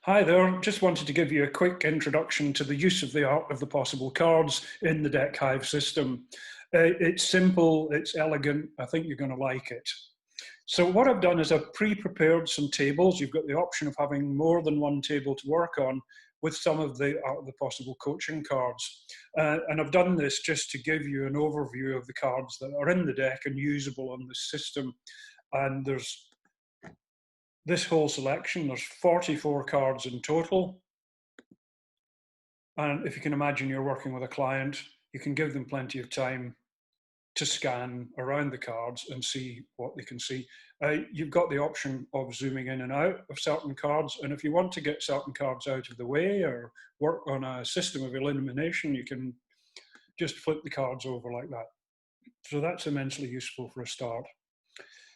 Hi there, just wanted to give you a quick introduction to the use of the art of the possible cards in the Deckhive system. It's simple, it's elegant, I think you're going to like it. So what I've done is I've pre-prepared some tables. You've got the option of having more than one table to work on with some of the art of the possible coaching cards. And I've done this just to give you an overview of the cards that are in the deck and usable on the system. And there's this whole selection, there's 44 cards in total. And if you can imagine you're working with a client, you can give them plenty of time to scan around the cards and see what they can see. You've got the option of zooming in and out of certain cards. And if you want to get certain cards out of the way or work on a system of elimination, you can just flip the cards over like that. So that's immensely useful for a start.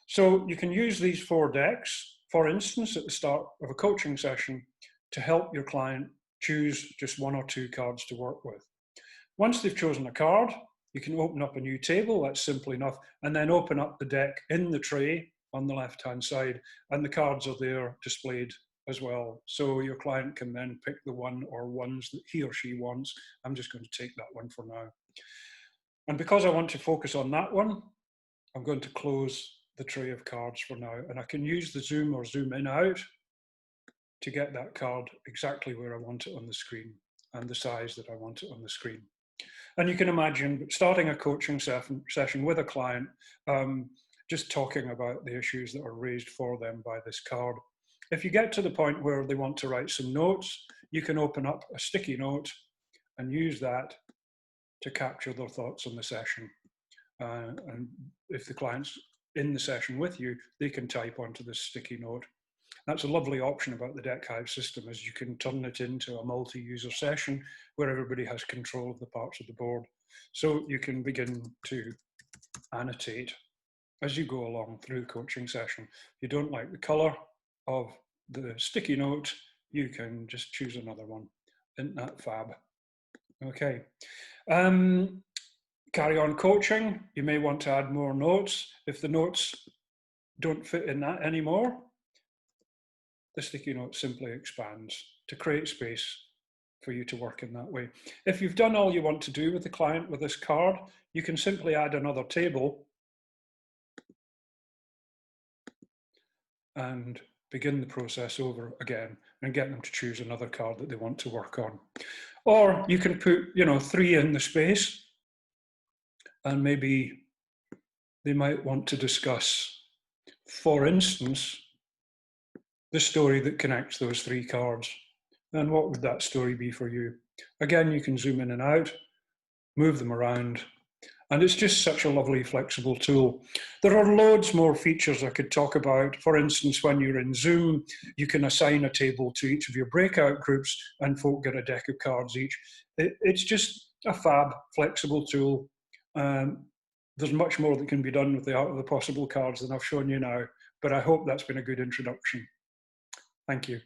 So you can use these 4 decks, for instance, at the start of a coaching session to help your client choose just 1 or 2 cards to work with. Once they've chosen a card, you can open up a new table, that's simple enough, and then open up the deck in the tray on the left-hand side, and the cards are there displayed as well. So your client can then pick the one or ones that he or she wants. I'm just going to take that one for now. And because I want to focus on that one, I'm going to close the tray of cards for now, and I can use the zoom or zoom in out to get that card exactly where I want it on the screen and the size that I want it on the screen. And you can imagine starting a coaching session with a client, just talking about the issues that are raised for them by this card. If you get to the point where they want to write some notes, you can open up a sticky note and use that to capture their thoughts on the session. And if the client's in the session with you, they can type onto this sticky note. That's a lovely option about the Deckhive system, is you can turn it into a multi-user session where everybody has control of the parts of the board. So you can begin to annotate as you go along through the coaching session. If you don't like the color of the sticky note, you can just choose another one. Isn't that fab? Okay. Carry on coaching. You may want to add more notes. If the notes don't fit in that anymore, the sticky note simply expands to create space for you to work in that way. If you've done all you want to do with the client with this card, you can simply add another table and begin the process over again and get them to choose another card that they want to work on. Or you can put, 3 in the space, and maybe they might want to discuss, for instance, the story that connects those 3 cards. And what would that story be for you? Again, you can zoom in and out, move them around, and it's just such a lovely, flexible tool. There are loads more features I could talk about. For instance, when you're in Zoom, you can assign a table to each of your breakout groups and folk get a deck of cards each. It's just a fab, flexible tool. There's much more that can be done with the art of the possible cards than I've shown you now, but I hope that's been a good introduction. Thank you.